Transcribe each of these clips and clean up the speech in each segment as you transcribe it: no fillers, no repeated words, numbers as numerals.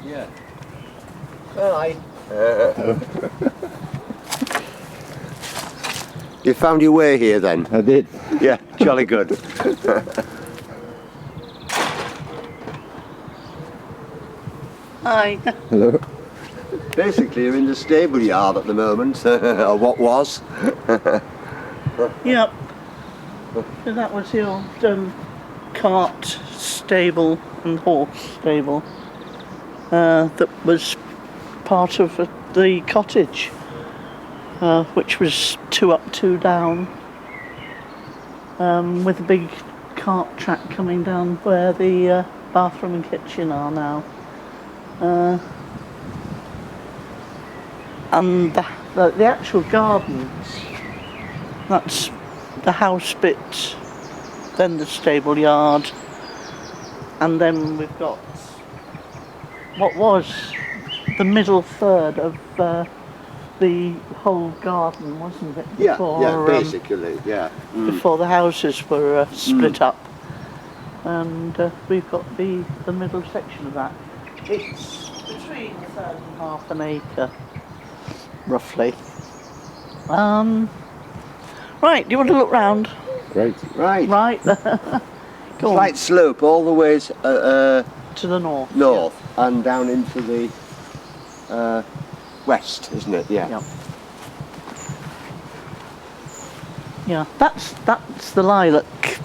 Yeah. Hi. You found your way here then? I did. Yeah, jolly good. Hi. Hello. Basically, you're in the stable yard at the moment, or what was. Yep. So that was the old cart stable and horse stable that was part of the cottage, which was 2 up, 2 down, with a big cart track coming down where the bathroom and kitchen are now. And the actual gardens, that's the house bit, then the stable yard, and then we've got what was the middle third of the whole garden, wasn't it? Before, yeah, basically, yeah. Before the houses were split up. And we've got the middle section of that. It's between a third and half an acre, roughly. Right, do you want to look round? Great. Right. Right. Go on. Slight slope all the way To the north. north and down into the west, isn't it? Yeah. Yeah. Yeah, that's the lilac.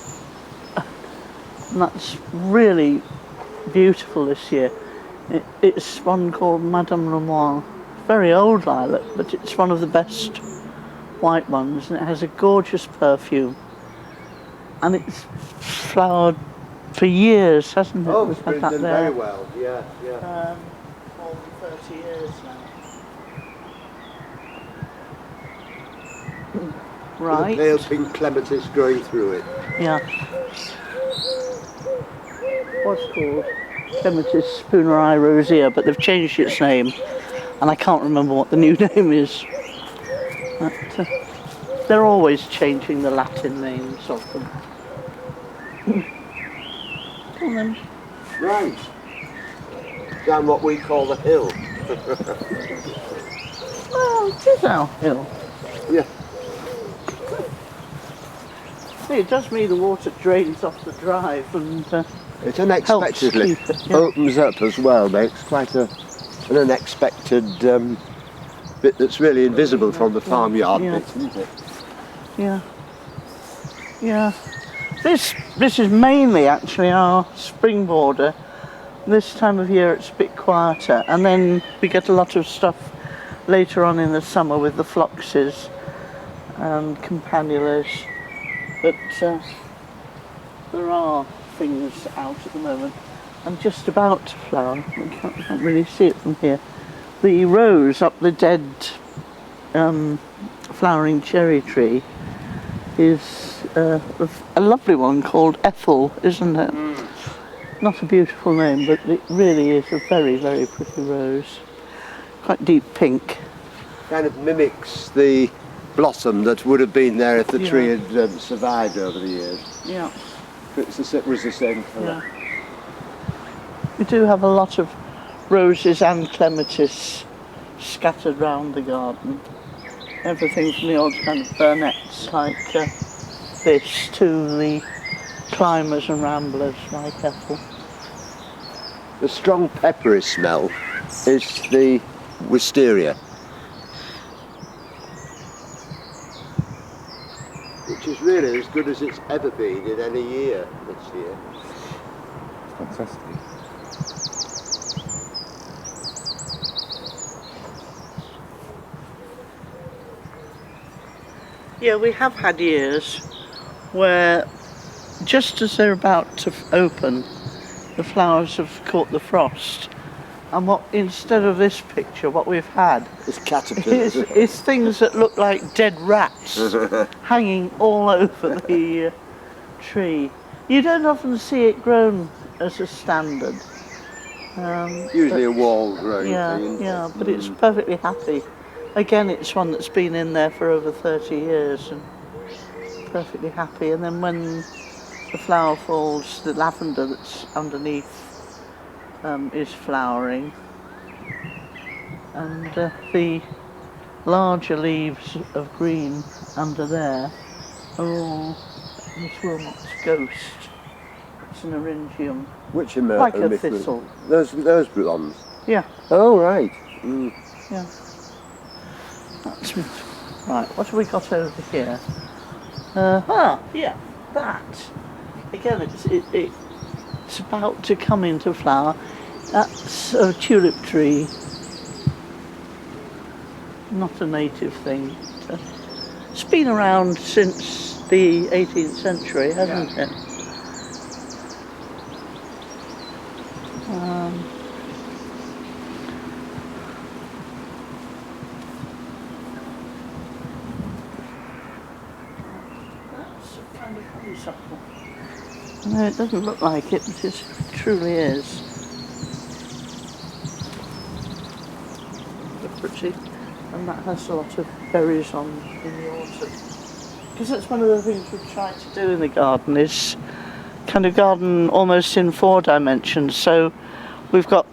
And that's really beautiful this year. It's one called Madame Lemoine. Very old lilac, but it's one of the best white ones, and it has a gorgeous perfume. And it's flowered for years, hasn't it? Oh, We've it's had been that done there. very well. Yeah, yeah. More than 30 years now. Right. With a pale pink clematis growing through it. Yeah. What's called Clematis Spooneri rosea, but they've changed its name, and I can't remember what the new name is. But, they're always changing the Latin names of them. Come on then. Right. Down what we call the hill. Well, it is our hill. Yeah. It does mean the water drains off the drive and It unexpectedly helps keep it, yeah. opens up as well, makes quite an unexpected bit that's really invisible from the farmyard Yeah. bit, isn't it? Yeah. Yeah. This is mainly actually our spring border. This time of year it's a bit quieter, and then we get a lot of stuff later on in the summer with the phloxes and campanulas. But there are things out at the moment. I'm just about to flower. I can't really see it from here. The rose up the dead flowering cherry tree is a lovely one called Ethel, isn't it? Not a beautiful name, but it really is a very, very pretty rose. Quite deep pink. Kind of mimics the blossom that would have been there if the Yeah. tree had survived over the years. Yeah. It was the same colour. Yeah. We do have a lot of roses and clematis scattered round the garden. Everything from the old kind of burnets like this to the climbers and ramblers like Ethel. The strong peppery smell is the wisteria, which is really as good as it's ever been in any year this year. Fantastic. Yeah, we have had years where just as they're about to open, the flowers have caught the frost. And instead of this picture, what we've had It's caterpillars. is things that look like dead rats hanging all over the tree. You don't often see it grown as a standard. Usually a wall growing Yeah, thing. yeah, but it's perfectly happy. Again, it's one that's been in there for over 30 years and perfectly happy. And then when the flower falls, the lavender that's underneath is flowering, and the larger leaves of green under there are all Miss Wilmot's ghost. It's an eryngium, Which like a thistle. Those ones? Yeah, Oh, right. yeah. That's right. What have we got over here? Yeah, that. Again, it's about to come into flower. That's a tulip tree. Not a native thing. It's been around since the 18th century, hasn't it? That's a kind of honeysuckle. No, it doesn't look like it, but it truly is. They're pretty. And that has a lot of berries on in the autumn. Because that's one of the things we try to do in the garden, is kind of garden almost in 4 dimensions. So we've got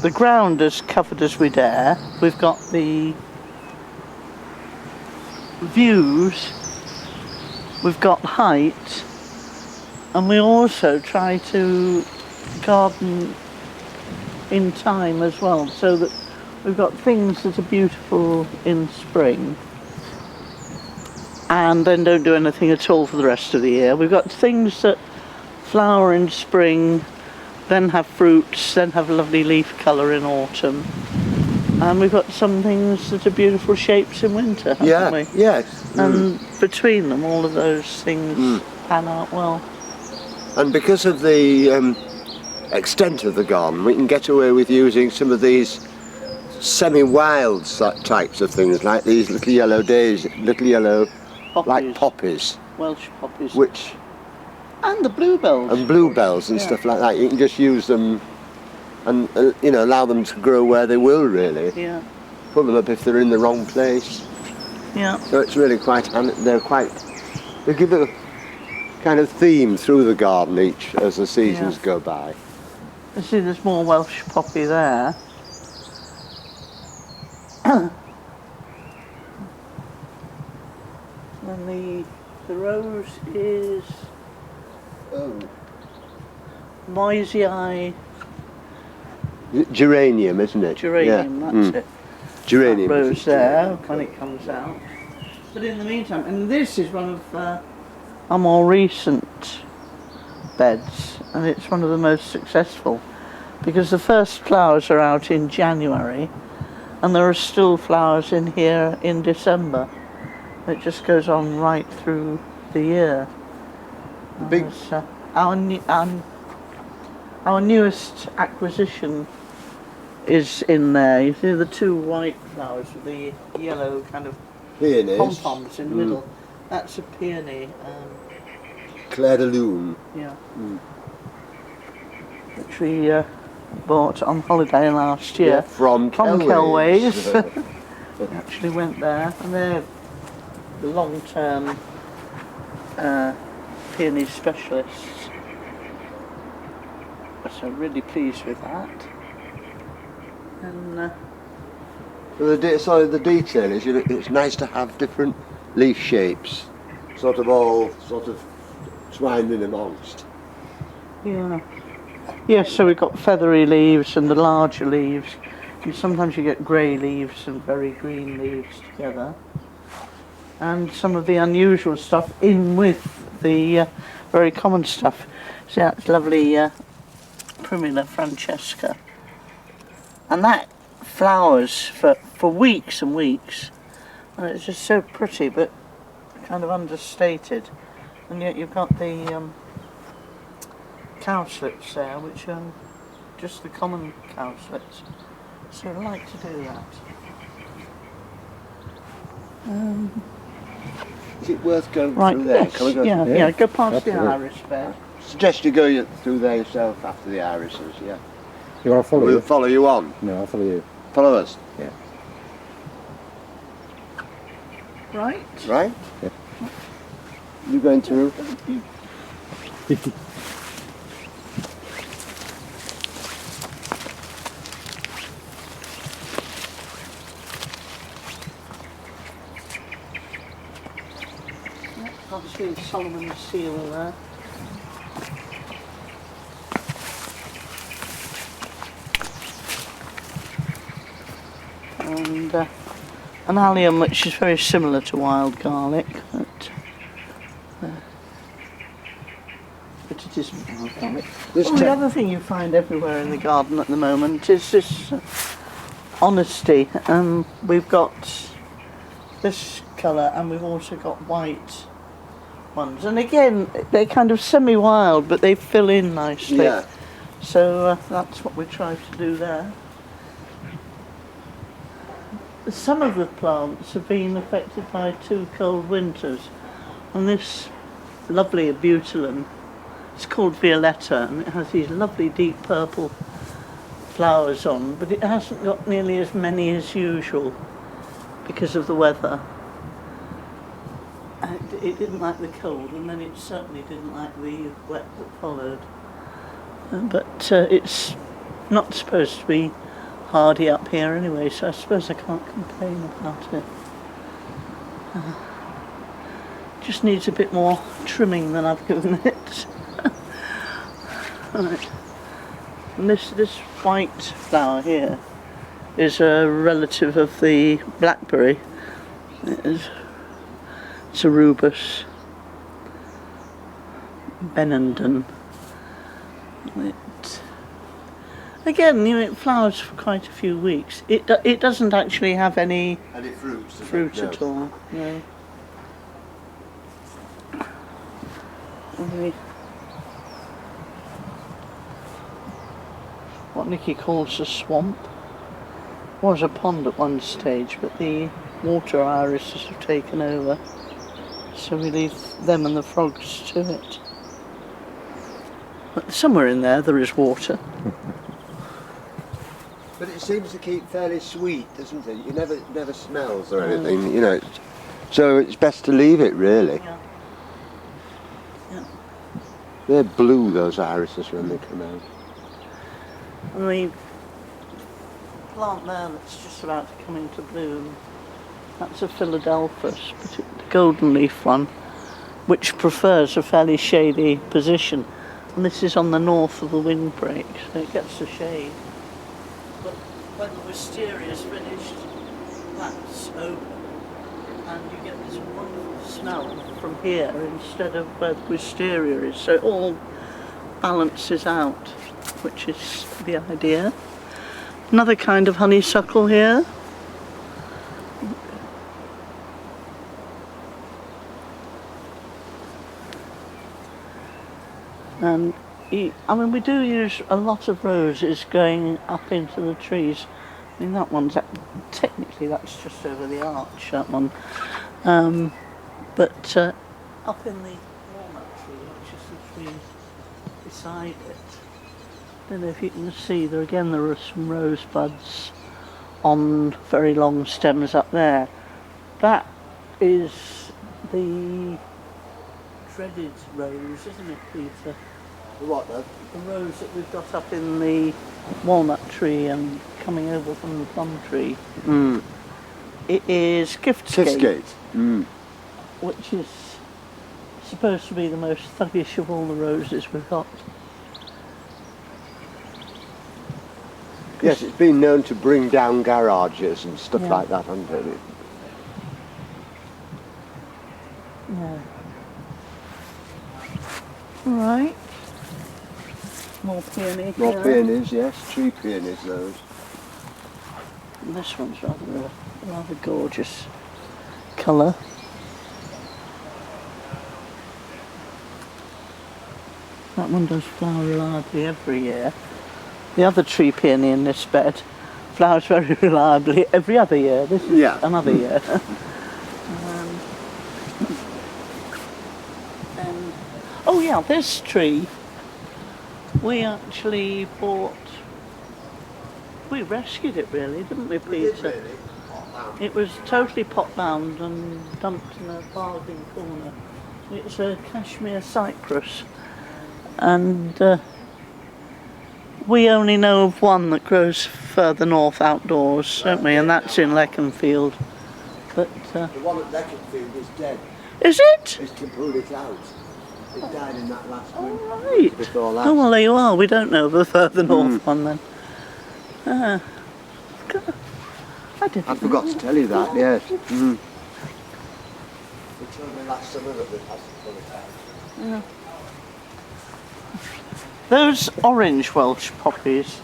the ground as covered as we dare, we've got the views, we've got height, and we also try to garden in time as well, so that we've got things that are beautiful in spring and then don't do anything at all for the rest of the year. We've got things that flower in spring, then have fruits, then have lovely leaf colour in autumn. And we've got some things that are beautiful shapes in winter, haven't we? Yes. And between them, all of those things pan out well. And because of the extent of the garden, we can get away with using some of these semi-wild types of things, like these little yellow daisies, Poppies, like poppies, Welsh poppies, and the bluebells. And bluebells and stuff like that. You can just use them and allow them to grow where they will, really. Yeah. Pull them up if they're in the wrong place. Yeah. So it's really they give a kind of theme through the garden as the seasons go by. You see, there's more Welsh poppy there. And the rose is Moisei geranium, isn't it? geranium, that's it. Geranium. That rose there when it comes out. But in the meantime, and this is one of our more recent beds, and it's one of the most successful, because the first flowers are out in January, and there are still flowers in here in December. It just goes on right through the year. Big. Our newest acquisition is in there. You see the 2 white flowers with the yellow kind of Peonies. pom-poms in the middle. That's a peony. Claire de Lune. Yeah. Which we bought on holiday last year. Yeah, from Kelways. We actually went there, and they're the long-term peony specialists. So really pleased with that. And So the detail is, it's nice to have different leaf shapes, all twined in amongst. yeah. Yes, so we've got feathery leaves and the larger leaves. And sometimes you get grey leaves and very green leaves together. And some of the unusual stuff in with the very common stuff. See, that's lovely Primula Francesca. And that flowers for weeks and weeks. And it's just so pretty, but kind of understated. And yet you've got the cowslips there, which are just the common cowslips. So I like to do that. Is it worth going Right, through there? yes, Can we go yeah, go past Absolutely. the iris bed. Suggest you go through there yourself after the irises, yeah. You want to follow We'll you? follow you on. No, I'll follow you. Follow us. Yeah. Right? Right? Yeah. You going through? Can't see the Solomon's seal there. And an allium which is very similar to wild garlic, but it isn't wild garlic. The other thing you find everywhere in the garden at the moment is this honesty. We've got this colour and we've also got white ones, and again they're kind of semi-wild but they fill in nicely. Yeah. So that's what we try to do there. Some of the plants have been affected by 2 cold winters, and this lovely abutilon, it's called Violetta, and it has these lovely deep purple flowers on, but it hasn't got nearly as many as usual because of the weather. And it didn't like the cold, and then it certainly didn't like the wet that followed. But it's not supposed to be hardy up here anyway, so I suppose I can't complain about it. Just needs a bit more trimming than I've given it. Right. And this white flower here is a relative of the blackberry. It's a rubus Benenden. Again, it flowers for quite a few weeks. It doesn't actually have any fruit at all. No. What Nicky calls a swamp was a pond at one stage, but the water irises have taken over, so we leave them and the frogs to it. But somewhere in there is water. But it seems to keep fairly sweet, doesn't it? It never smells or anything, you know. So it's best to leave it, really. Yeah. Yeah. They're blue, those irises, when they come out. And the plant there that's just about to come into bloom, that's a Philadelphus, but the golden leaf one, which prefers a fairly shady position. And this is on the north of the windbreak, so it gets the shade. But when the wisteria is finished, that's open, and you get this wonderful smell from here instead of where the wisteria is. So it all balances out, which is the idea. Another kind of honeysuckle here. And I mean, we do use a lot of roses going up into the trees. I mean, that one's technically that's just over the arch, that one. But up in the walnut tree, which is the tree beside it, I don't know if you can see there again. There are some rosebuds on very long stems up there. That is the dreaded rose, isn't it, Peter? What though? The rose that we've got up in the walnut tree and coming over from the plum tree. Mm. It is Giftskate, which is supposed to be the most thuggish of all the roses we've got. Yes, it's been known to bring down garages and stuff like that, hasn't it? Yeah. Right. More peonies. More peonies, yes, tree peonies, those. And this one's rather gorgeous colour. That one does flower reliably every year. The other tree peony in this bed flowers very reliably every other year. This is another year. Oh yeah, this tree we actually we rescued it really, didn't we, Peter? We did really. It was totally pot bound and dumped in a bargain corner. It's a Kashmir cypress, and we only know of one that grows further north outdoors, don't we? And that's in Leconfield. But the one at Leconfield is dead. Is it? It's to pull it out. It died in that last All winter. right. Before that. Oh well, there you are. We don't know the further north one then. Ah, God. I didn't. I forgot to tell you that. Yes. Mm. It told me last summer that we had to pull it out. Yeah. Those orange Welsh poppies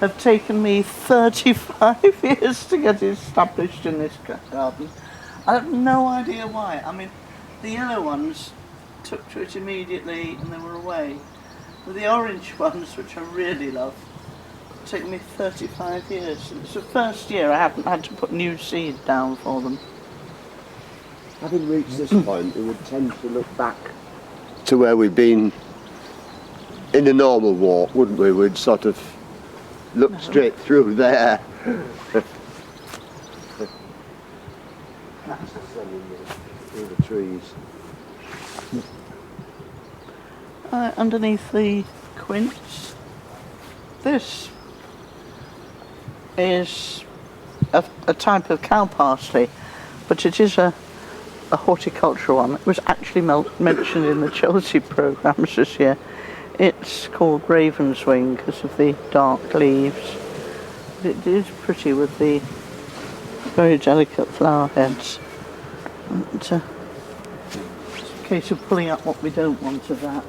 have taken me 35 years to get established in this garden. I have no idea why. I mean, the yellow ones took to it immediately and they were away. But the orange ones, which I really love, take me 35 years. It's the first year I haven't had to put new seed down for them. Having reached this point, we would tend to look back to where we've been in a normal walk, wouldn't we? We'd sort of look straight through there. Through the trees. Underneath the quince, this is a type of cow parsley, but it is a horticultural one. It was actually mentioned in the Chelsea programmes this year. It's called Ravenswing because of the dark leaves. But it is pretty with the very delicate flower heads. It's a case of pulling up what we don't want of that.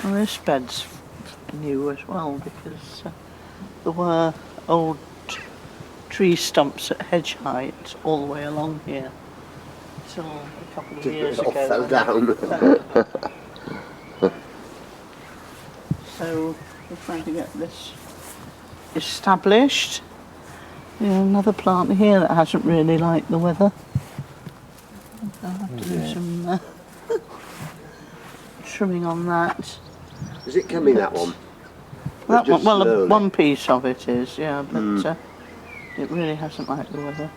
Well, this bed's new as well because there were old tree stumps at hedge height all the way along here till a couple of years ago. It all fell down. So we're trying to get this established. Another plant here that hasn't really liked the weather. I'll have to do some trimming on that. Is it coming, that one? That one, well, slowly? one piece of it is, yeah, but it really hasn't liked the weather.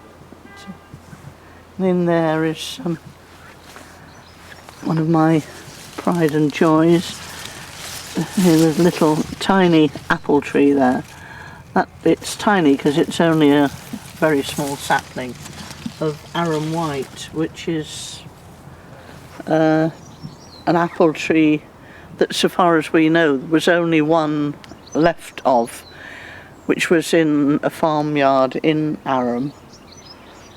And in there is one of my pride and joys. There's a little tiny apple tree there. It's tiny because it's only a very small sapling of arum white, which is an apple tree that, so far as we know, there was only one left of, which was in a farmyard in Aram,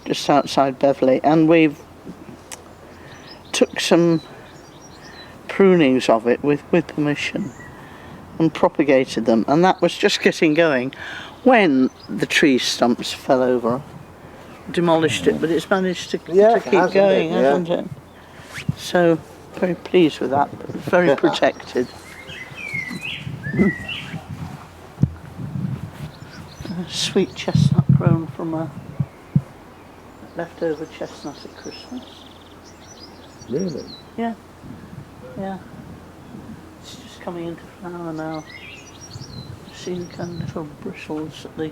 just outside Beverley, and we've took some prunings of it with permission and propagated them, and that was just getting going when the tree stumps fell over, demolished it, but it's managed to keep going, hasn't it? So very pleased with that, very protected. A sweet chestnut grown from a leftover chestnut at Christmas. Really? Yeah, yeah. It's just coming into flower now. I've seen kind of little bristles at the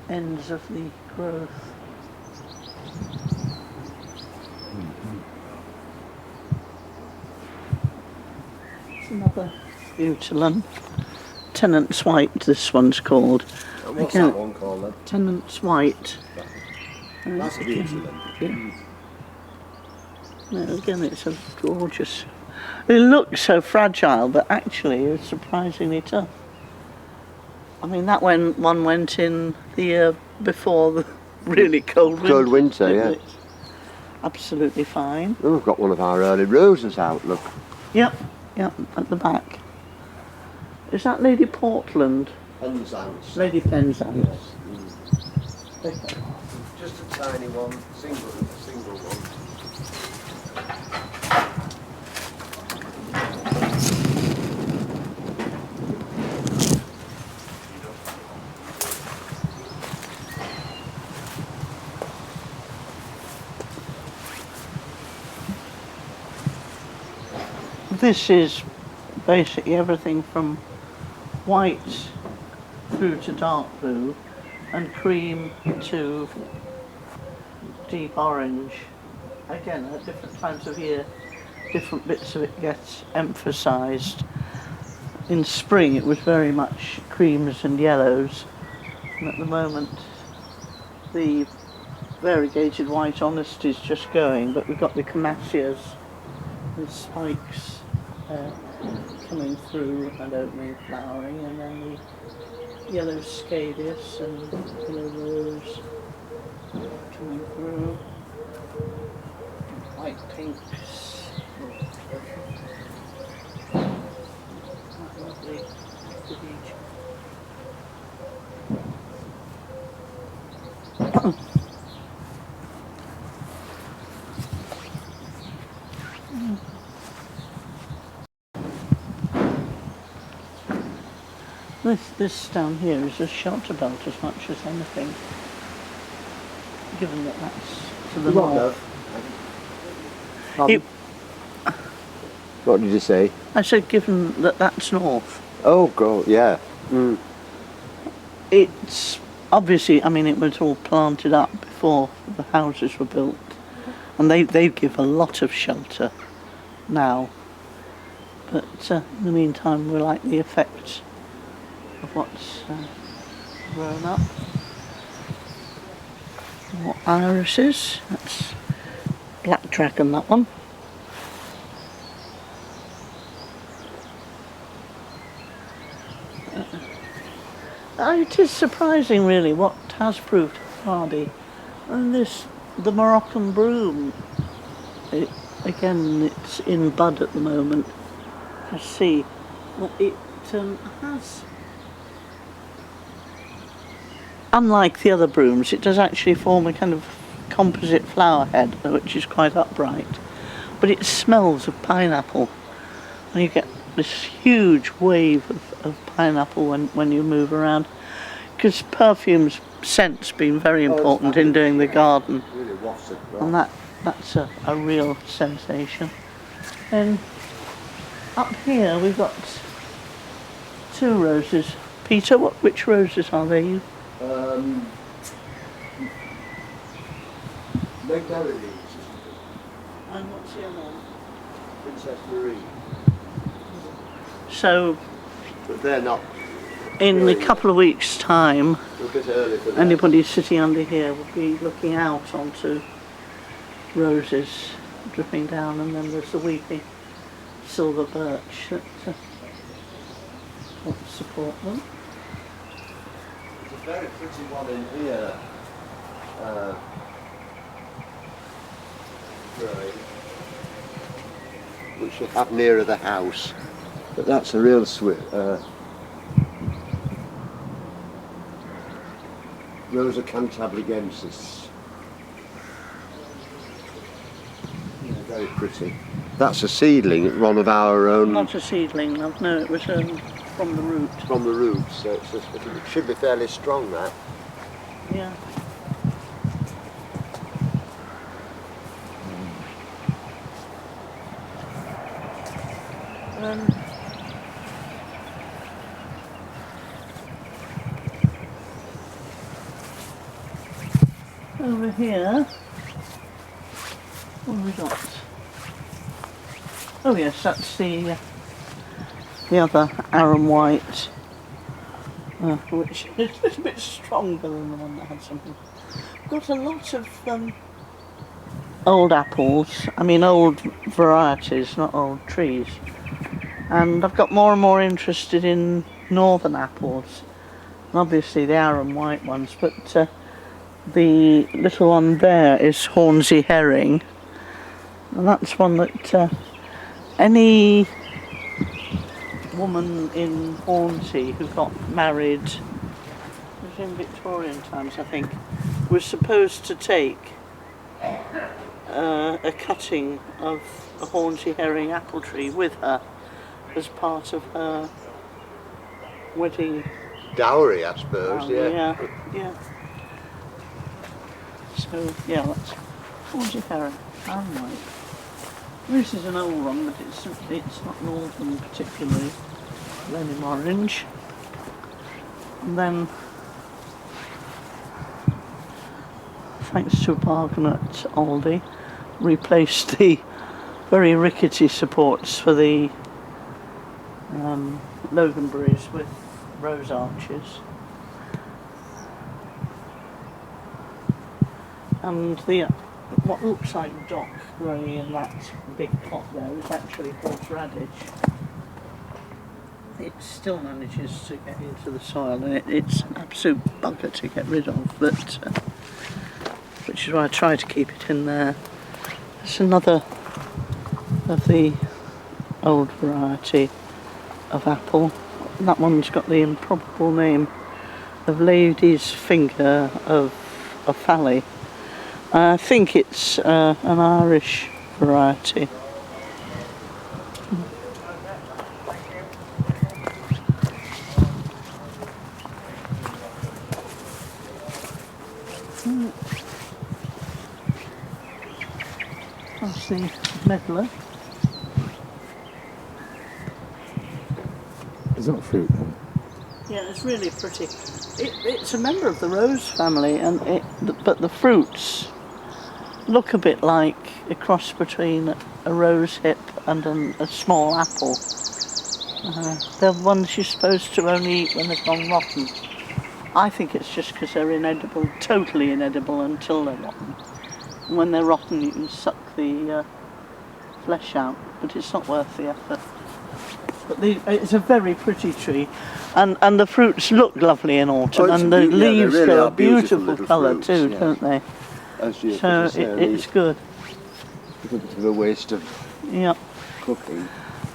ends of the growth. It's another Butylon. Tennant's White, this one's called. What's that one called then? Tennant's White. That's a Butylon. Yeah. No, again, it's a gorgeous. It looks so fragile, but actually it's surprisingly tough. I mean, that one went in the year before the really cold winter. Cold winter, yeah. It's absolutely fine. Oh, we've got one of our early roses out, look. Yep, at the back. Is that Lady Portland? Penzance. Lady Penzance. Yes. Just a tiny one, single one. This is basically everything from white through to dark blue and cream to deep orange. Again, at different times of year, different bits of it gets emphasised. in spring it was very much creams and yellows, and at the moment the variegated white honesty's just going, but we've got the camasias with spikes coming through and opening, flowering, and then the yellow scadius and yellow rose coming through, white pinks. Lovely. This down here is a shelter belt as much as anything, given that that's to the north. Pardon? What did you say? I said given that that's north. Oh God, yeah. Mm. It's obviously, I mean, it was all planted up before the houses were built, and they give a lot of shelter now. But in the meantime, we like the effect of what's grown up. More irises. That's black dragon, that one. It is surprising, really, what has proved hardy. And the Moroccan broom, again, it's in bud at the moment. I see, but it has, unlike the other brooms, it does actually form a kind of composite flower head, which is quite upright. But it smells of pineapple, and you get this huge wave of pineapple when you move around, because perfume's scent's been very important in doing the garden, Really wafts it, right? and that's a real sensation. And up here we've got two roses. Peter, which roses are they? Beverley England, And what's the other one? Princess Marie. So But they're not. in a couple of weeks' time, We're a bit early for that. anybody sitting under here will be looking out onto roses dripping down, and then there's the weeping silver birch that helps support them. There's a very pretty one in here. Right. Which you have nearer the house. But that's a real sweet. Rosa cantabrigensis. Yeah, very pretty. That's a seedling, one of our own. Not a seedling, love. No, it was from the root. From the roots, so it should be fairly strong, that. Yeah. Over here, what have we got? Oh yes, that's the other arum white, which is a little bit stronger than the one that had something. Got a lot of old apples, I mean old varieties, not old trees. And I've got more and more interested in northern apples, and obviously the arum white ones, but the little one there is Hornsey herring, and that's one that any woman in Hornsey who got married, it was in Victorian times I think, was supposed to take a cutting of a Hornsey herring apple tree with her as part of her wedding Dowry, I suppose, yeah. So yeah, that's Hornsey herring, arum white. This is an old one, but it's not northern particularly. Blenheim orange. And then, thanks to a bargain at Aldi, replaced the very rickety supports for the loganberries with rose arches. And the what looks like dock growing in that big pot there is actually horseradish. It still manages to get into the soil, and it's an absolute bugger to get rid of, but which is why I try to keep it in there. It's another of the old variety of apple. That one's got the improbable name of lady's finger of Offaly. I think it's an Irish variety. That's the medlar. It's not fruit then. Yeah, it's really pretty. It's a member of the rose family, and but the fruits look a bit like a cross between a rose hip and a small apple. They're ones you're supposed to only eat when they've gone rotten. I think it's just because they're inedible, totally inedible until they're rotten. And when they're rotten, you can suck the flesh out, but it's not worth the effort. But it's a very pretty tree, and the fruits look lovely in autumn, and the leaves really go are a beautiful colour fruits, too, yeah. don't they? So it's good. It's a bit of a waste of Yeah. cooking.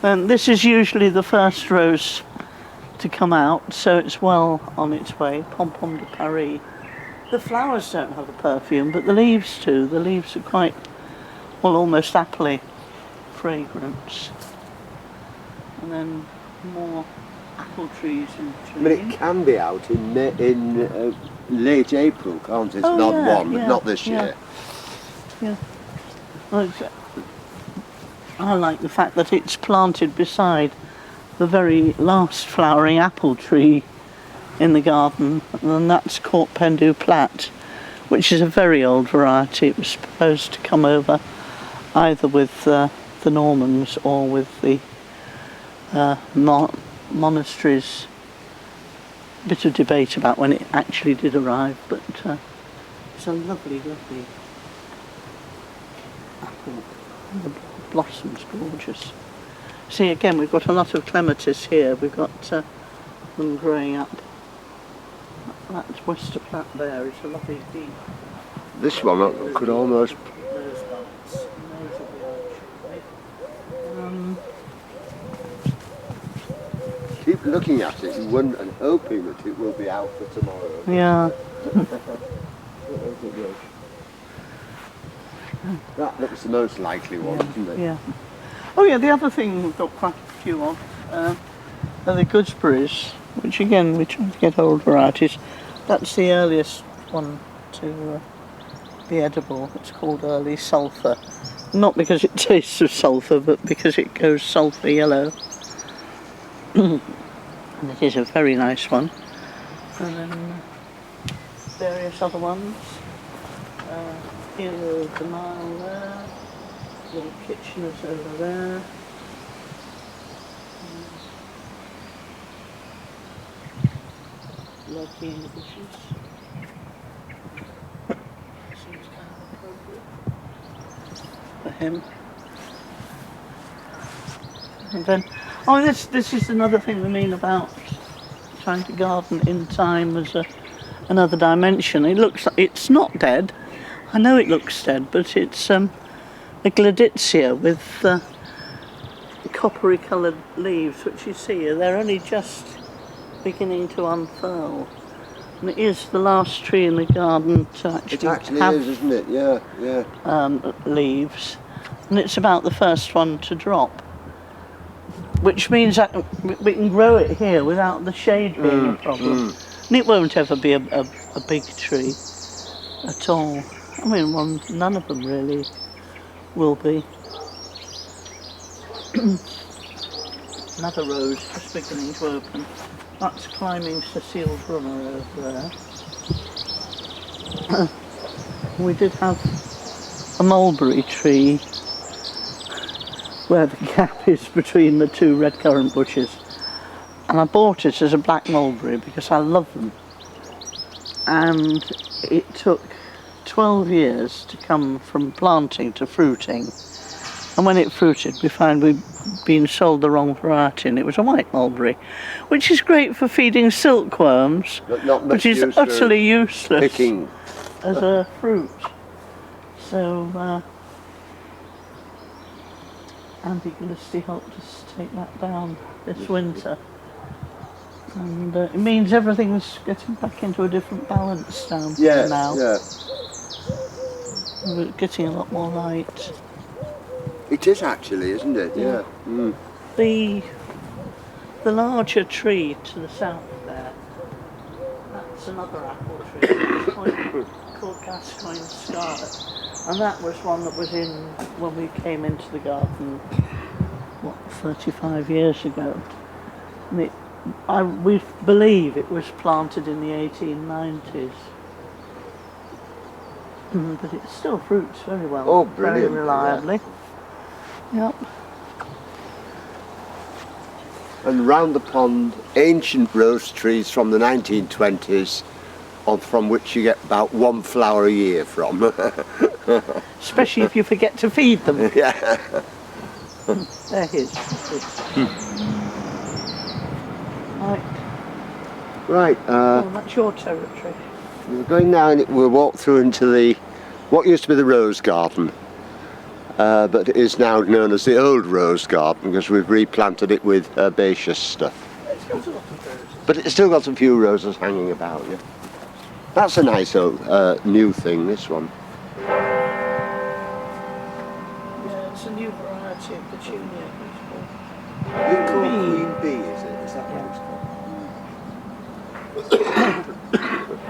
And this is usually the first rose to come out, so it's well on its way. Pom-pom de Paris. The flowers don't have a perfume, but the leaves do. The leaves are quite, well, almost appley fragrance. And then more apple trees in I mean, it can be out in late April, can't it? It's not one, but not this year. Yeah. Well, I like the fact that it's planted beside the very last flowering apple tree in the garden, and that's Court Pendu Plat, which is a very old variety. It was supposed to come over either with the Normans or with the monasteries. A bit of debate about when it actually did arrive, but it's a lovely, lovely apple. The blossom's gorgeous. See, again, we've got a lot of clematis here. We've got them growing up. That's Wester Plat there. It's a lovely deep. This one could almost. Those buds. Keep looking at it and hoping that it will be out for tomorrow. Yeah. That looks the most likely one, doesn't it? Yeah. Oh yeah, the other thing we've got quite a few of are the gooseberries, which again we try to get old varieties. That's the earliest one to be edible. It's called early sulphur. Not because it tastes of sulphur, but because it goes sulphur yellow. And it is a very nice one. And then various other ones. Hero of the Mile there. Little Kitchener's over there. Lurking in the bushes. Seems kind of appropriate for him. And then, oh, this is another thing I mean about trying to garden in time as another dimension. It looks like it's not dead. I know it looks dead, but it's a gladitsia with coppery coloured leaves, which you see they're only just beginning to unfurl. And it is the last tree in the garden to actually have is, isn't it? Yeah, yeah. Leaves, and it's about the first one to drop, which means that we can grow it here without the shade being a problem. And it won't ever be a big tree at all. I mean, well, none of them really will be. Another rose just beginning to open. That's climbing Cecile Brunner over there. We did have a mulberry tree where the gap is between the two red currant bushes. and I bought it as a black mulberry because I love them. And it took 12 years to come from planting to fruiting. And when it fruited, we found we'd been sold the wrong variety, and it was a white mulberry, which is great for feeding silkworms, but is utterly useless picking as a fruit. So Andy Gillespie helped us take that down this winter. And it means everything's getting back into a different balance down here now. Yeah. We're getting a lot more light. It is actually, isn't it? Yeah. Mm. The larger tree to the south there, that's another apple tree. It's called Gascoigne Scarlet. And that was one that was in when we came into the garden, 35 years ago. And we believe it was planted in the 1890s. But it still fruits very well. Oh, brilliant. Very reliably. Yep. And round the pond, ancient rose trees from the 1920s, from which you get about one flower a year from. Especially if you forget to feed them. Yeah. They're his. Right. Right. That's your territory. We're going now, and we'll walk through into what used to be the rose garden, but it is now known as the old rose garden because we've replanted it with herbaceous stuff. It's got a lot of roses. But it's still got a few roses hanging about. Yeah. That's a nice old new thing. This one. Yeah, it's a new variety of petunia. It's called Queen Bee, is it? Is that what it's called?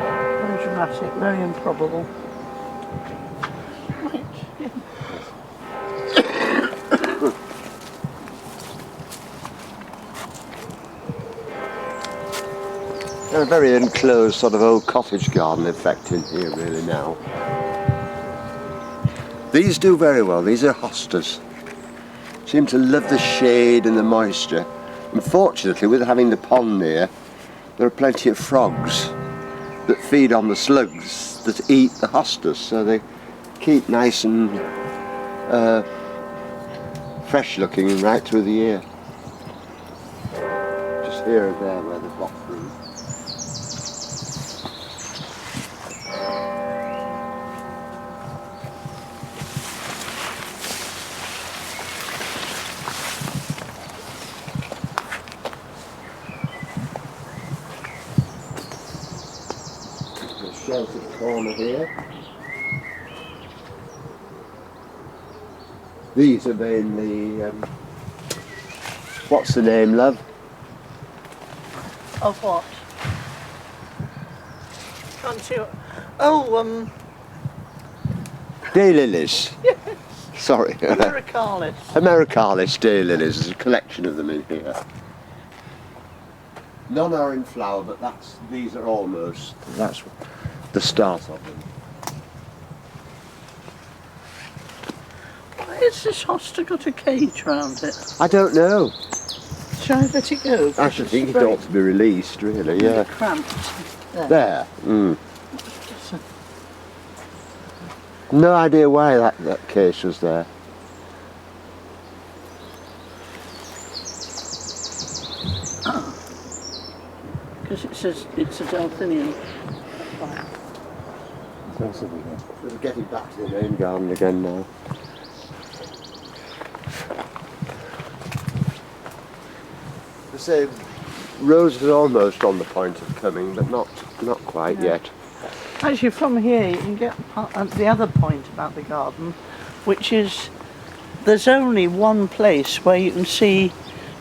Very dramatic, very improbable. Right. Yeah. They're a very enclosed sort of old cottage garden effect in here really now. These do very well. These are hostas. Seem to love the shade and the moisture. Unfortunately, with having the pond near, there are plenty of frogs that feed on the slugs that eat the hostas, so they keep nice and fresh looking right through the year. Just here and there where they've got fruit. Sheltered corner here. These are mainly, what's the name, love? Of what? Can't see what... Oh, Daylilies. yes. Sorry. Americalis. Americalis daylilies. There's a collection of them in here. None are in flower, but these are almost, that's the start of them. Why has this hosta got a cage round it? I don't know. Shall I let it go? I should think it ought to be released, really, yeah. Cramped. There. Mm. No idea why that case was there. Because it says it's a delphinium. We're getting back to the main garden again now. The same rose is almost on the point of coming, but not quite yet. Actually, from here you can get the other point about the garden, which is there's only one place where you can see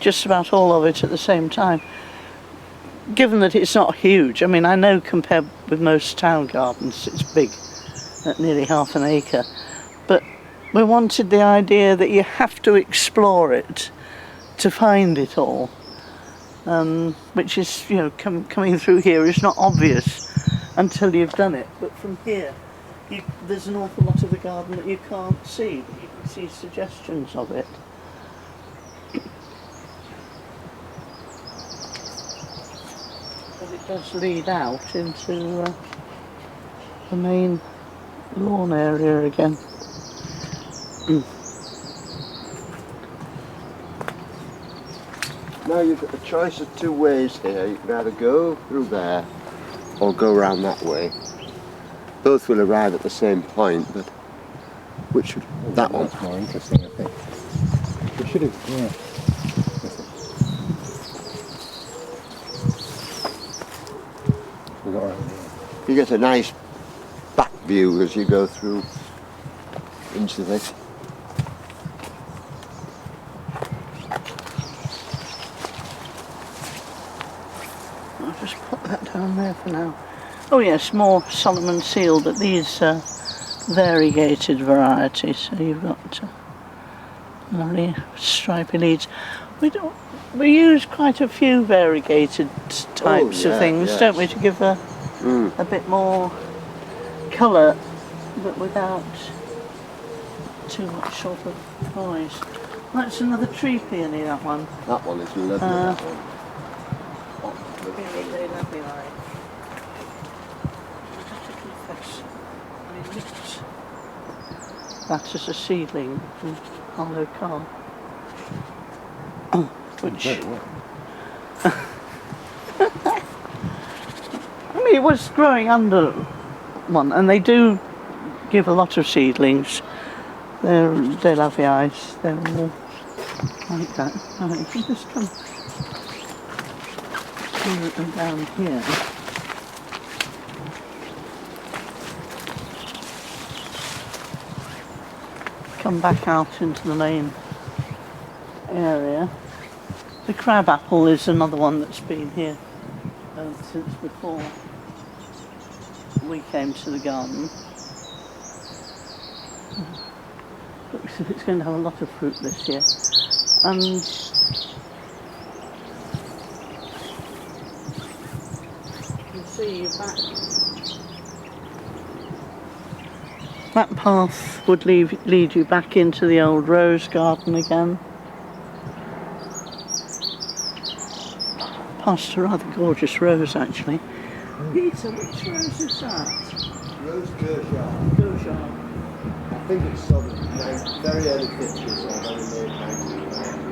just about all of it at the same time. Given that it's not huge, I mean, I know compared with most town gardens it's big, at nearly half an acre, but we wanted the idea that you have to explore it to find it all, which is, you know, coming through here is not obvious until you've done it, but from here there's an awful lot of the garden that you can't see, but you can see suggestions of it. does lead out into the main lawn area again. Now you've got a choice of two ways here. You can either go through there or go around that way. Both will arrive at the same point, but which would that one? That's more interesting, I think. We should have, yeah. We got around here. You get a nice back view as you go through into this. I'll just put that down there for now. Oh yes, more Solomon seal, but these are variegated varieties. So you've got lovely stripy leaves. We use quite a few variegated types of things, yes. don't we, to give a bit more colour, but without too much sort of noise. That's another tree peony, that one. That one is lovely. That one. Really lovely, I have to confess, I nicked that as a seedling from Harlow Carl. Which, Very well. I mean, it was growing under one, and they do give a lot of seedlings. They're lovely eyes. They're all like that. Right, if you just come them down here. Come back out into the main area. The crab apple is another one that's been here since before we came to the garden. Looks as if it's going to have a lot of fruit this year. And you can see that path would lead you back into the old rose garden again. Past a rather gorgeous rose, actually. Peter, which rose is that? Rose Gershard. Gershard. I think it's sort of very early 50s or very late 1990s.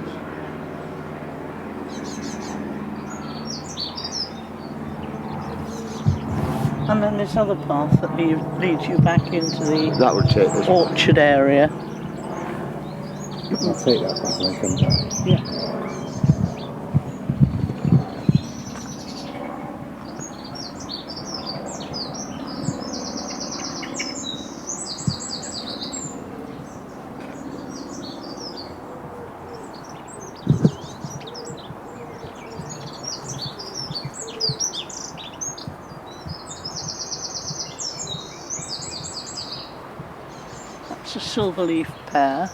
And then this other path that leads you back into the That would take us. orchard area. I'll take that back when I come back. Yeah. It's a silverleaf pear.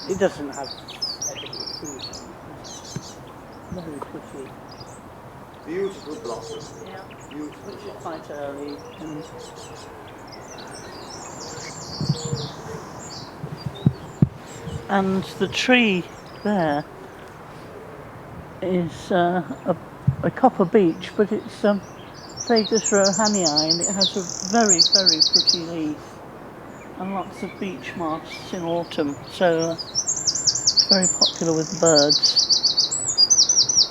It doesn't have edible fruit on it. Very pretty. Beautiful blossom. Yeah. Beautiful Which is blossom. quite early. And the tree there is a copper beech, but it's Fagus rohanii, and it has a very, very pretty leaf. And lots of beech moths in autumn, so it's very popular with birds.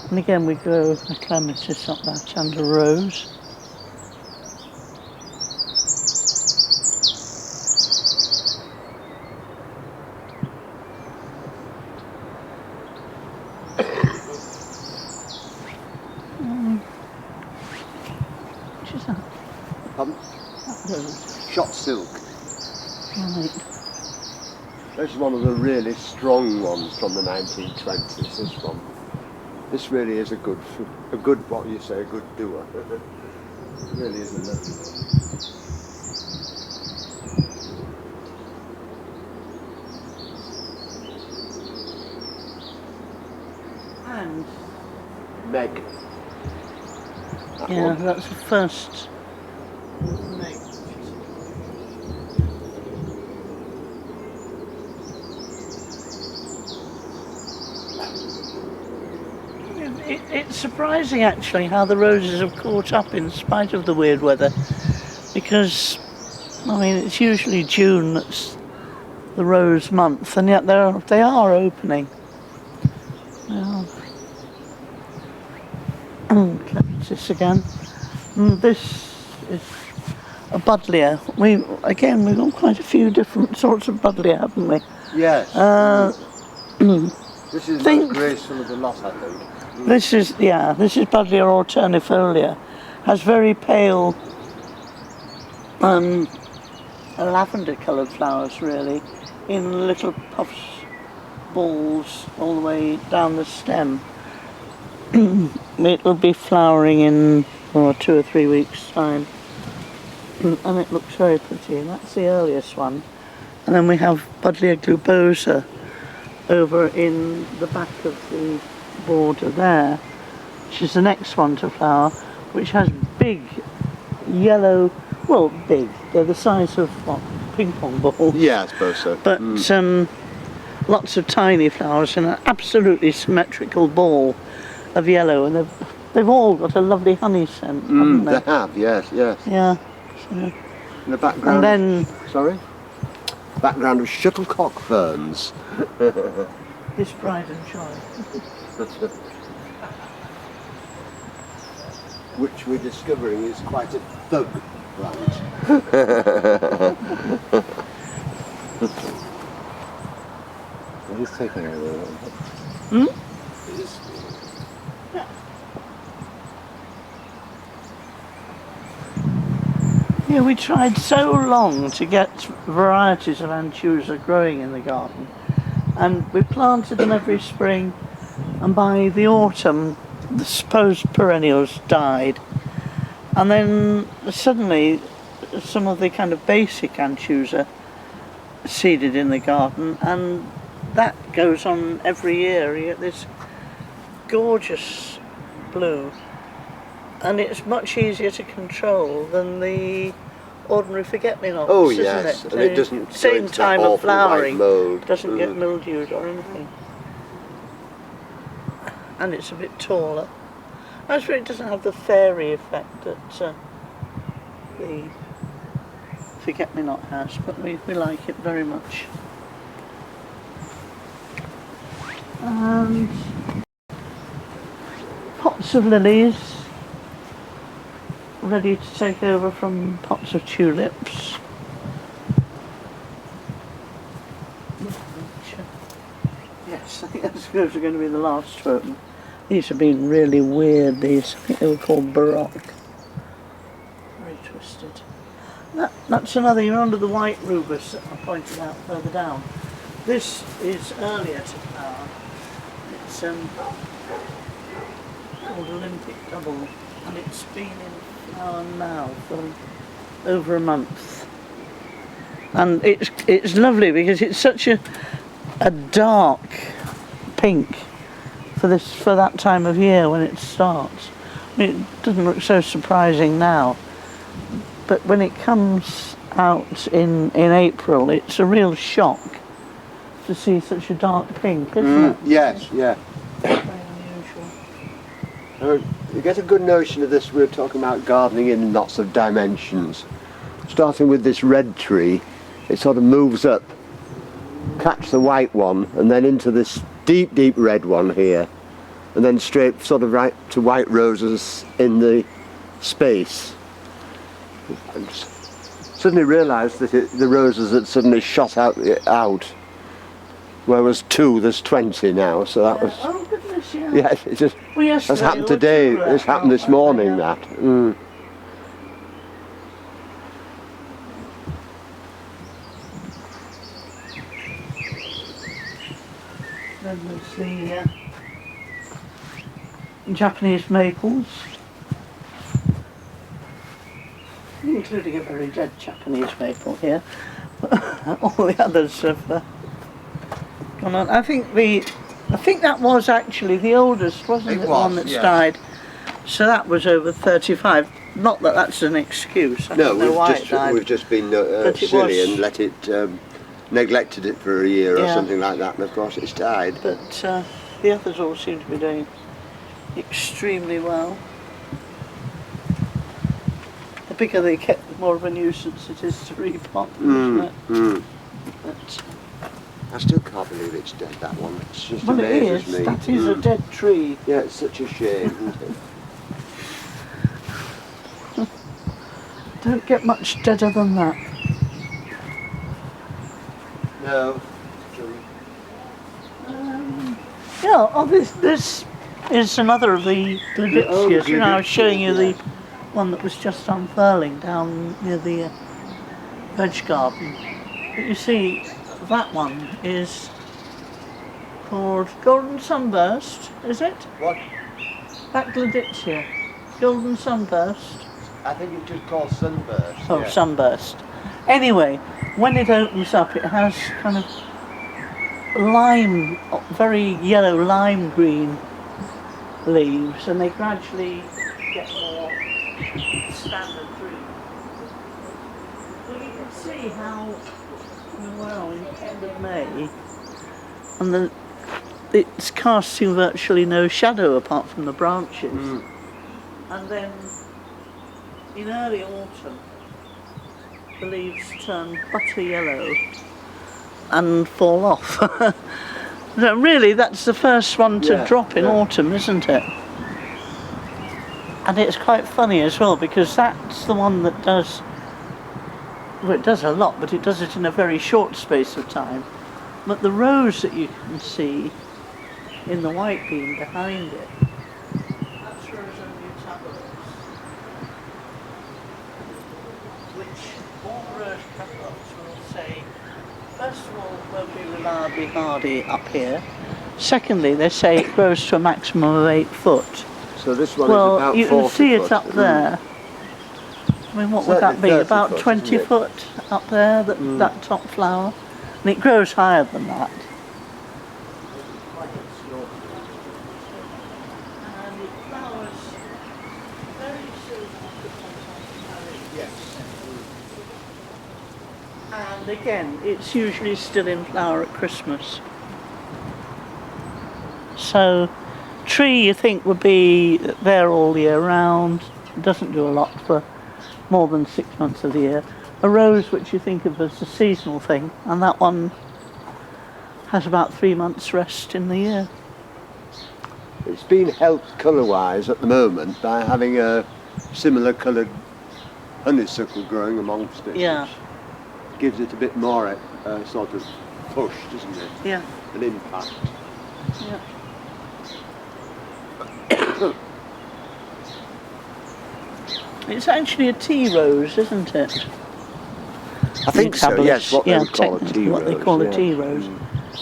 And again we grow a clematis up that and a rose. Which is that? Pardon? That rose. Shot silk. Right. This is one of the really strong ones from the 1920s, this one. This really is a good, what you say, a good doer. It really is a lovely one. And Meg. That yeah, one. that's the first. Meg. it's surprising actually how the roses have caught up in spite of the weird weather, because I mean it's usually June that's the rose month, and yet they are opening. Yeah. Clematis again. This is a buddleia. We've got quite a few different sorts of buddleia, haven't we? Yes. This is the most graceful of the lot, I think. This is Buddleia alternifolia. Has very pale lavender-coloured flowers, really, in little puffs, balls, all the way down the stem. It will be flowering in 2 or 3 weeks' time, and it looks very pretty. And that's the earliest one. And then we have Buddleia globosa over in the back of the border there, which is the next one to flower, which has big yellow, well, big, they're the size of what, ping pong balls. Yeah, I suppose so. But lots of tiny flowers in an absolutely symmetrical ball of yellow, and they've all got a lovely honey scent, haven't they? They have, yes. Yeah. So, in the background. and then Sorry? Background of shuttlecock ferns. this pride and joy. Which we're discovering is quite a thug plant. He's taking over. It is. Yeah, we tried so long to get varieties of anchusa growing in the garden, and we planted them every spring, and by the autumn the supposed perennials died, and then suddenly some of the kind of basic anchusa seeded in the garden, and that goes on every year. You get this gorgeous blue, and it's much easier to control than the ordinary forget-me-nots, Oh isn't yes, it? and it doesn't go same into that time of awful flowering, white mould. doesn't get mildewed or anything, and it's a bit taller. I suppose it doesn't have the fairy effect that the forget-me-not has, but we like it very much. And pots of lilies, ready to take over from pots of tulips. Yes, I think those are going to be the last to open. These have been really weird, these. I think they were called Baroque. Very twisted. That's another, you're under the white rubus that I pointed out further down. This is earlier to flower. It's called Olympic Double, and it's been in flower now for over a month. And it's lovely because it's such a dark pink for that time of year when it starts. I mean, it doesn't look so surprising now, but when it comes out in April, it's a real shock to see such a dark pink, isn't it? Yes, yeah. Very unusual. You get a good notion of this. We're talking about gardening in lots of dimensions. Starting with this red tree, it sort of moves up, catch the white one, and then into this deep, deep red one here, and then straight sort of right to white roses in the space. And suddenly realised that the roses had suddenly shot out, whereas 2, there's 20 now, so that was... Oh goodness, yeah. Yeah, it just... Well, yesterday That's happened there were today, 2 this happened this morning, that. Then there's the Japanese maples, including a very dead Japanese maple here. All the others have gone on. I think that was actually the oldest, wasn't it? The one that's died. So that was over 35. Not that that's an excuse. I don't know why it died. We've just been silly and let it, neglected it for a year or something like that, and of course it's died. But the others all seem to be doing extremely well. The bigger they get, the more of a nuisance it is to repot, isn't it? But, I still can't believe it's dead, that one. It's just well, it amazes is. me. That is a dead tree. Yeah, it's such a shame, isn't it? Don't get much deader than that. No. True. Yeah, oh, this is another of the gladiolus. You know, I was showing you the one that was just unfurling down near the veg garden. But you see, that one is called Golden Sunburst, is it? What? That gladiolus, Golden Sunburst. I think it's just called Sunburst. Oh, yeah. Sunburst. Anyway, when it opens up, it has kind of lime, very yellow lime green leaves, and they gradually get more standard green. Well, you can see how well in the end of May, and it's casting virtually no shadow apart from the branches. And then in early autumn, the leaves turn butter yellow and fall off. So really, that's the first one to drop in autumn, isn't it? And it's quite funny as well, because that's the one that does, well, it does a lot, but it does it in a very short space of time. But the rose that you can see in the white beam behind it, that's Rosa mutabilis, which all rose catalogues will say, first of all, won't be reliably hardy up here. Secondly, they say it grows to a maximum of 8 foot. So this one Well, is about 40 you can see foot. it up there. I mean, what would that be? 30 About foot, 20 isn't it? foot up there, that top flower. And it grows higher than that. And it flowers very soon after contact. Yes. And again, it's usually still in flower at Christmas. So, tree you think would be there all year round, doesn't do a lot for more than 6 months of the year. A rose which you think of as a seasonal thing, and that one has about 3 months rest in the year. It's been helped colour-wise at the moment by having a similar coloured honeysuckle growing amongst it. Yeah. Which gives it a bit more sort of push, doesn't it? Yeah. An impact. Yeah. It's actually a tea rose, isn't it? I think so, yes, what they would call a technically tea what rose. they call yeah. a tea rose,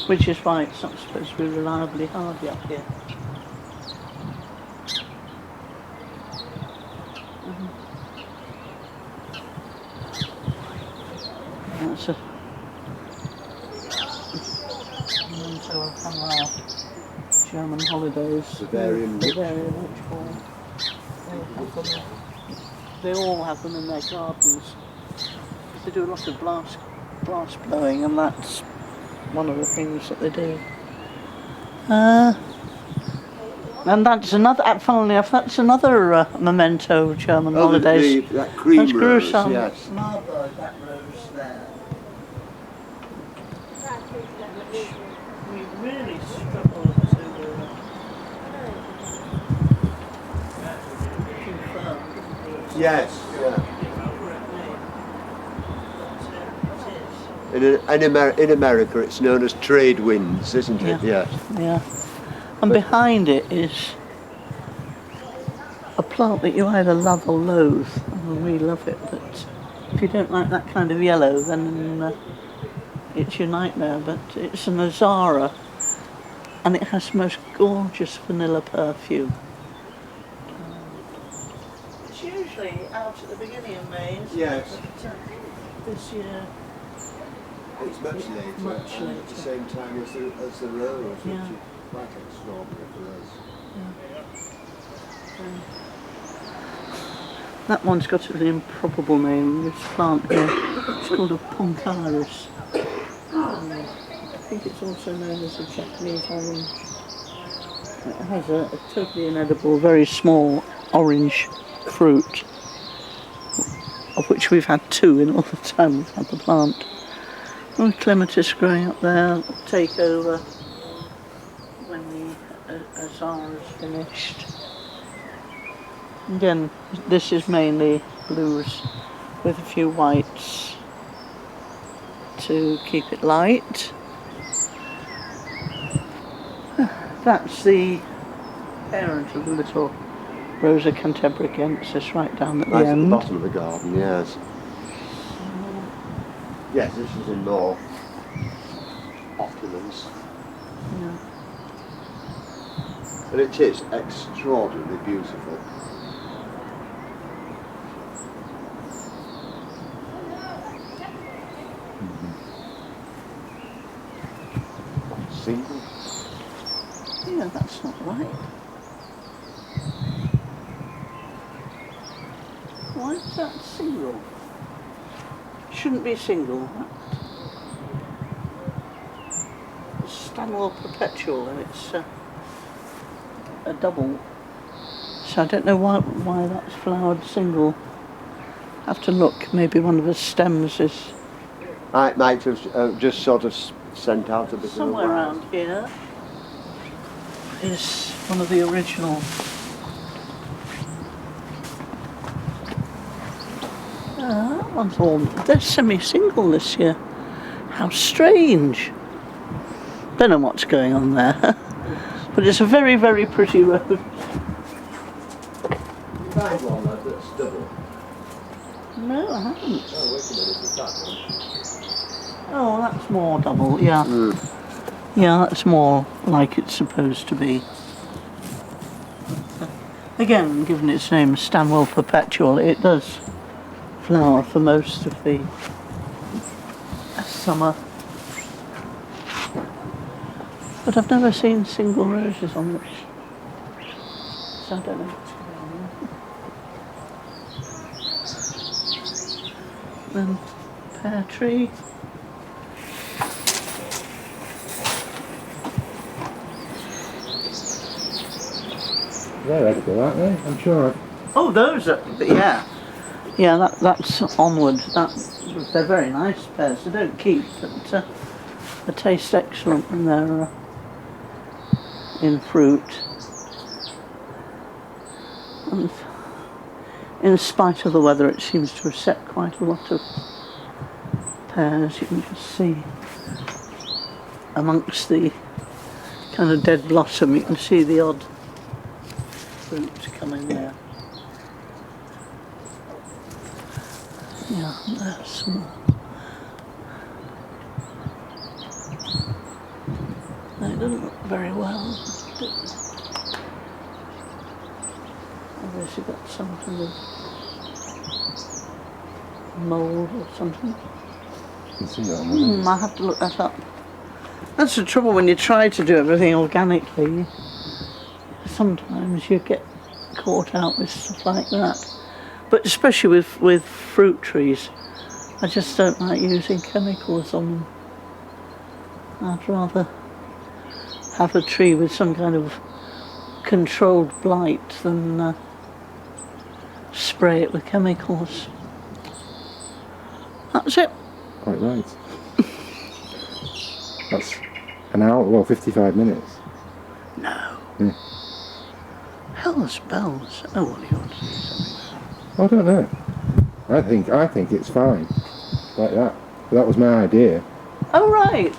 which is why it's not supposed to be reliably hardy up here. That's a memento from our German holidays. Bavarian witch. Bavarian witch ball. They all have them in their gardens. They do a lot of blast blowing, and that's one of the things that they do. And that's another, funnily enough, that's another memento German holidays. That cream That's rose, gruesome. yes. Marburg, that rose there. Which we really struggle to confirm. Yes, yeah. In America it's known as trade winds, isn't it? Yeah. Yeah. And behind it is a plant that you either love or loathe. And we love it, but if you don't like that kind of yellow, then it's your nightmare. But it's an azara, and it has the most gorgeous vanilla perfume. It's usually out at the beginning of May, isn't Yes. it? But, this year, It's much later, Much and later. at the same time as the rose, which Yeah. is quite extraordinary for us. that one's got an improbable name, this plant here. It's called a Poncaris. I think it's also known as a Japanese orange. It has a totally inedible, very small orange fruit, of which we've had 2 in all the time we've had the plant. Oh, clematis growing up there, take over when the azar is finished. Again, this is mainly blues with a few whites to keep it light. That's the parent of the little Rosa cantabricensis right down at the Right at the end. bottom of the garden, yes. Yes, this is in more opulence. Yeah. But it is extraordinarily beautiful. Single? Yeah, that's not right. Why is that single? Shouldn't be single. It's Stanwell Perpetual and it's a double. So I don't know why that's flowered single. Have to look. Maybe one of the stems is It might have just sort of sent out a bit somewhere of a around here. Is one of the original. That one's all. They're semi-single this year. How strange. Don't know what's going on there. But it's a very, very pretty road. find one that's double. No, I haven't. Oh, wait a minute, it's that one. Oh, that's more double, yeah. Mm. Yeah, that's more like it's supposed to be. Again, given its name Stanwell Perpetual, it does flower for most of the summer. But I've never seen single roses on this. So I don't know what's going on. Then pear tree. They're edible, aren't they? I'm sure. Oh, those are, yeah. Yeah, that's onward. They're very nice pears. They don't keep, but they taste excellent when they're in fruit. And in spite of the weather, it seems to have set quite a lot of pears. You can just see amongst the kind of dead blossom, you can see the odd fruit coming there. Yeah, there's some more. No, it doesn't look very well. Obviously got some kind of mould or something. You can see that on the I have to look that up. That's the trouble when you try to do everything organically. Sometimes you get caught out with stuff like that. But especially with fruit trees, I just don't like using chemicals on them. I'd rather have a tree with some kind of controlled blight than spray it with chemicals. That's it. Quite right. That's an hour, well, 55 minutes. No. Yeah. Hell's bells. Oh, what do you want to do? Something? I don't know. I think it's fine. Like that. But that was my idea. Oh, right.